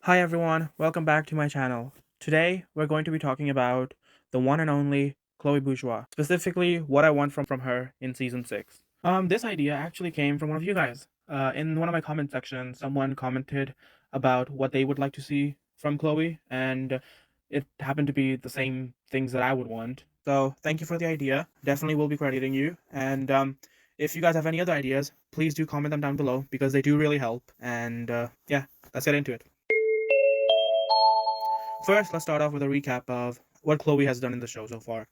Hi everyone, welcome back to my channel. Today we're going to be talking about the one and only Chloe Bourgeois, specifically what I want from her in season 6. This idea actually came from one of you guys. In one of my comment sections, someone commented about what they would like to see from Chloe, and it happened to be the same things that I would want. So thank you for the idea. Definitely will be crediting you. And if you guys have any other ideas, please do comment them down below because they do really help. And yeah, let's get into it. First, let's start off with a recap of what Chloe has done in the show so far.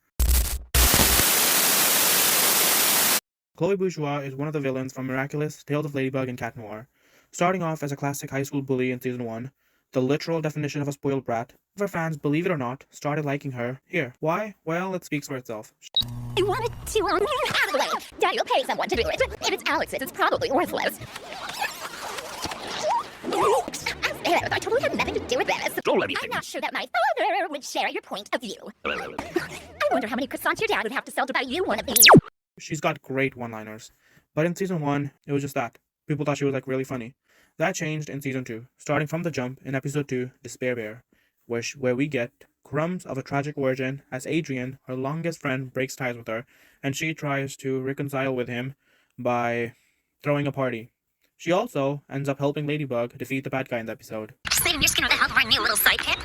Chloe Bourgeois is one of the villains from Miraculous, Tales of Ladybug, and Cat Noir. Starting off as a classic high school bully in season 1, the literal definition of a spoiled brat, her fans, believe it or not, started liking her here. Why? Well, it speaks for itself. I wanted to, out of the way. Daddy will pay someone to do it. If it's Alex's, it's probably worthless. I totally had nothing to do with this. Don't let me I'm not sure that my father would share your point of view. I wonder how many croissants your dad would have to sell to buy you one of these. She's got great one-liners. But in season 1, it was just that. People thought she was really funny. That changed in season 2, starting from the jump in episode 2, Despair Bear, where we get crumbs of a tragic origin as Adrian, her longest friend, breaks ties with her, and she tries to reconcile with him by throwing a party. She also ends up helping Ladybug defeat the bad guy in the episode. Saving your skin with the help of our new little sidekick.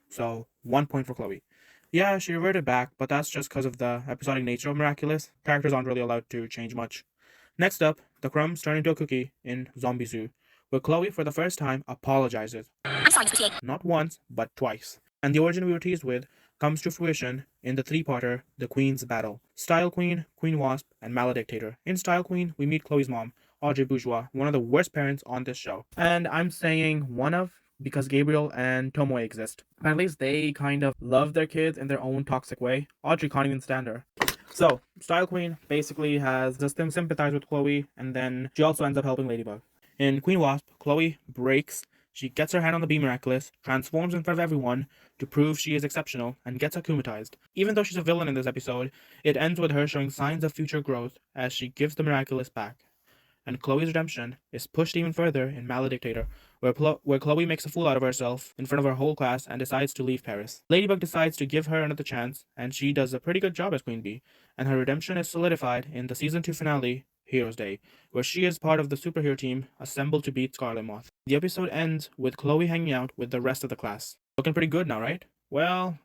So, 1 point for Chloe. Yeah, she reverted back, but that's just because of the episodic nature of Miraculous. Characters aren't really allowed to change much. Next up, the crumbs turn into a cookie in Zombie Zoo, where Chloe, for the first time, apologizes. I'm sorry, Mr. T. Not once, but twice. And the origin we were teased with comes to fruition in the three-parter, The Queen's Battle. Style Queen, Queen Wasp, and Maledictator. In Style Queen, we meet Chloe's mom, Audrey Bourgeois, one of the worst parents on this show. And I'm saying one of because Gabriel and Tomoe exist. At least they kind of love their kids in their own toxic way. Audrey can't even stand her. So, Style Queen basically has just them sympathize with Chloe, and then she also ends up helping Ladybug. In Queen Wasp, Chloe breaks. She gets her hand on the Be Miraculous, transforms in front of everyone to prove she is exceptional, and gets akumatized. Even though she's a villain in this episode, it ends with her showing signs of future growth as she gives the Miraculous back. And Chloe's redemption is pushed even further in Maledictator, where Chloe makes a fool out of herself in front of her whole class and decides to leave Paris. Ladybug decides to give her another chance, and she does a pretty good job as Queen Bee, and her redemption is solidified in the season 2 finale, Heroes Day, where she is part of the superhero team assembled to beat Scarlet Moth. The episode ends with Chloe hanging out with the rest of the class. Looking pretty good now, right? Well,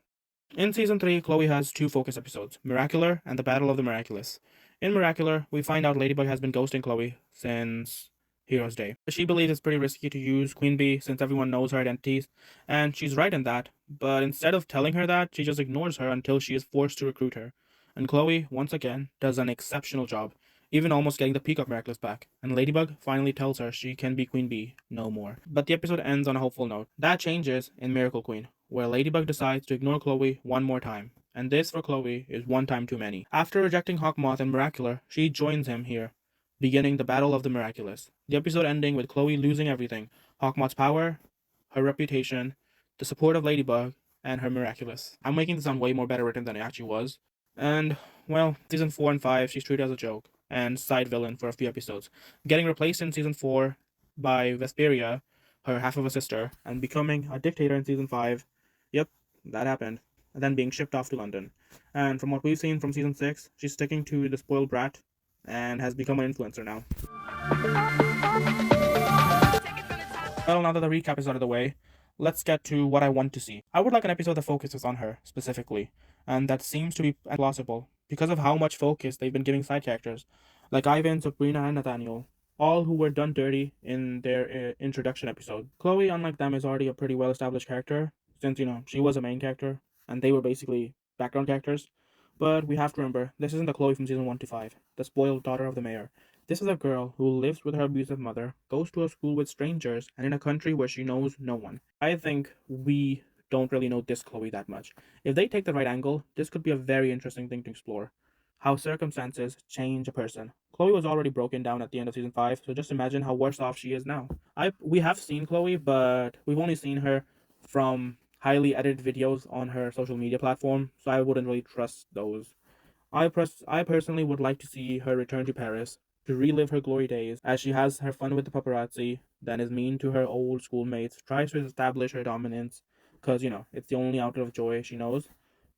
in season 3, Chloe has 2 focus episodes, Miracular and the Battle of the Miraculous. In Miracular, we find out Ladybug has been ghosting Chloe since Heroes Day. She believes it's pretty risky to use Queen Bee since everyone knows her identities, and she's right in that, but instead of telling her that, she just ignores her until she is forced to recruit her. And Chloe, once again, does an exceptional job, even almost getting the peak of Miraculous back, and Ladybug finally tells her she can be Queen Bee no more. But the episode ends on a hopeful note. That changes in Miracle Queen, where Ladybug decides to ignore Chloe one more time. And this for Chloe is one time too many. After rejecting Hawkmoth and Miracular, she joins him here, beginning the Battle of the Miraculous. The episode ending with Chloe losing everything: Hawkmoth's power, her reputation, the support of Ladybug, and her Miraculous. I'm making this sound way more better written than it actually was. And, well, season 4 and 5, she's treated as a joke and side villain for a few episodes, getting replaced in season 4 by Vesperia, her half of a sister, and becoming a dictator in season 5. Yep, that happened. And then being shipped off to London. And from what we've seen from season 6, she's sticking to the spoiled brat and has become an influencer now. Well, now that the recap is out of the way, let's get to what I want to see. I would like an episode that focuses on her, specifically, and that seems to be plausible because of how much focus they've been giving side characters, like Ivan, Sabrina, and Nathaniel, all who were done dirty in their introduction episode. Chloe, unlike them, is already a pretty well-established character, since, she was a main character, and they were basically background characters. But we have to remember, this isn't the Chloe from season 1 to 5, the spoiled daughter of the mayor. This is a girl who lives with her abusive mother, goes to a school with strangers, and in a country where she knows no one. I think we don't really know this Chloe that much. If they take the right angle, this could be a very interesting thing to explore. How circumstances change a person. Chloe was already broken down at the end of season 5, so just imagine how worse off she is now. We have seen Chloe, but we've only seen her from highly edited videos on her social media platform, so I wouldn't really trust those. I personally would like to see her return to Paris, to relive her glory days as she has her fun with the paparazzi, then is mean to her old schoolmates, tries to establish her dominance, because, it's the only outlet of joy she knows,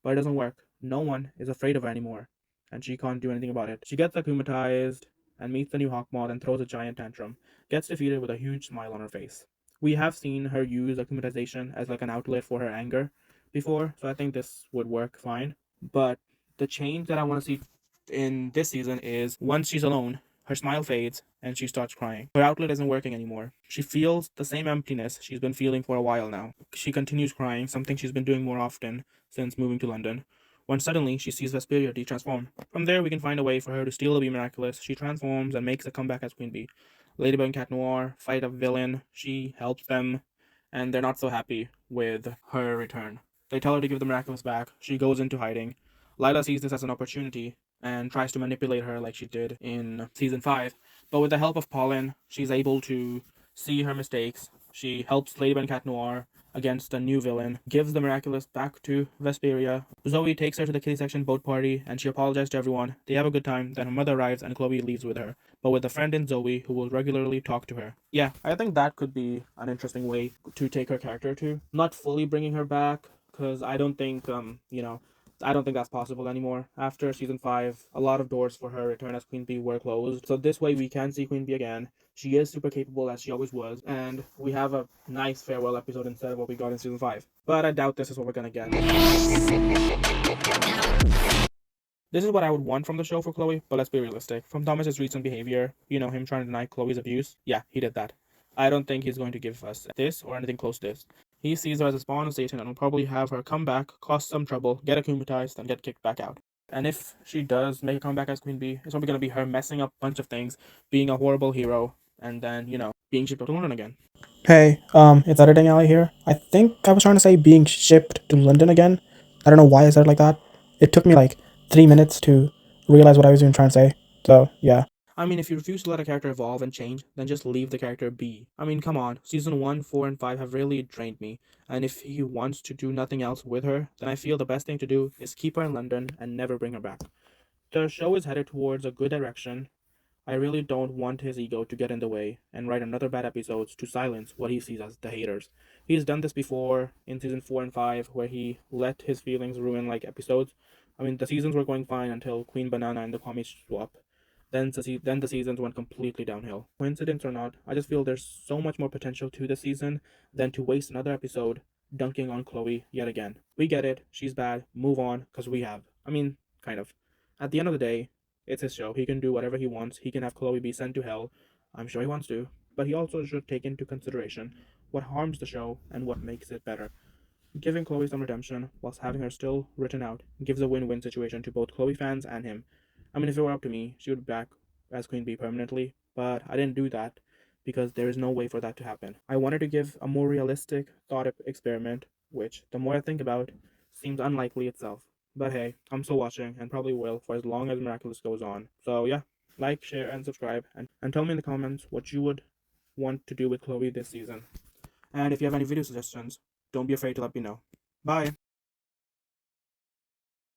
but it doesn't work. No one is afraid of her anymore, and she can't do anything about it. She gets akumatized and meets the new Hawkmoth and throws a giant tantrum, gets defeated with a huge smile on her face. We have seen her use akumatization as like an outlet for her anger before, so I think this would work fine. But the change that I want to see in this season is once she's alone, her smile fades and she starts crying. Her outlet isn't working anymore. She feels the same emptiness she's been feeling for a while now. She continues crying, something she's been doing more often since moving to London, when suddenly she sees Vesperia de-transform. From there, we can find a way for her to steal the Bee Miraculous. She transforms and makes a comeback as Queen Bee. Ladybug and Cat Noir fight a villain. She helps them, and they're not so happy with her return. They tell her to give the Miraculous back. She goes into hiding. Lila sees this as an opportunity and tries to manipulate her like she did in season 5. But with the help of Pollen, she's able to see her mistakes. She helps Ladybug and Cat Noir against a new villain, gives the Miraculous back to Vesperia. Zoe takes her to the kitty section boat party and she apologizes to everyone. They have a good time, then her mother arrives and Chloe leaves with her, but with a friend in Zoe who will regularly talk to her. Yeah, I think that could be an interesting way to take her character to. Not fully bringing her back, because I don't think, I don't think that's possible anymore. After season 5, a lot of doors for her return as Queen Bee were closed. So this way we can see Queen Bee again. She is super capable as she always was, and we have a nice farewell episode instead of what we got in season 5. But I doubt this is what we're gonna get. This is what I would want from the show for Chloe, but let's be realistic. From Thomas's recent behavior, him trying to deny Chloe's abuse, yeah, he did that. I don't think he's going to give us this or anything close to this. He sees her as a spawn of Satan and will probably have her come back, cause some trouble, get akumatized, and get kicked back out. And if she does make a comeback as Queen Bee, it's probably going to be her messing up a bunch of things, being a horrible hero, and then, being shipped to London again. Hey, it's Editing Alley here. I think I was trying to say being shipped to London again. I don't know why I said it like that. It took me like 3 minutes to realize what I was even trying to say. So, yeah. I mean, if you refuse to let a character evolve and change, then just leave the character be. I mean, come on. Season 1, 4, and 5 have really drained me. And if he wants to do nothing else with her, then I feel the best thing to do is keep her in London and never bring her back. The show is headed towards a good direction. I really don't want his ego to get in the way and write another bad episode to silence what he sees as the haters. He's done this before in season 4 and 5, where he let his feelings ruin like episodes. I mean, the seasons were going fine until Queen Banana and the Kwame swap. Then the seasons went completely downhill. Coincidence or not, I just feel there's so much more potential to this season than to waste another episode dunking on Chloe yet again. We get it, she's bad, move on, because we have. I mean, kind of. At the end of the day, it's his show. He can do whatever he wants. He can have Chloe be sent to hell. I'm sure he wants to. But he also should take into consideration what harms the show and what makes it better. Giving Chloe some redemption whilst having her still written out gives a win-win situation to both Chloe fans and him. I mean, if it were up to me, she would be back as Queen Bee permanently, but I didn't do that because there is no way for that to happen. I wanted to give a more realistic thought experiment, which, the more I think about, seems unlikely itself. But hey, I'm still watching and probably will for as long as Miraculous goes on. So yeah, like, share, and subscribe, and tell me in the comments what you would want to do with Chloe this season. And if you have any video suggestions, don't be afraid to let me know. Bye!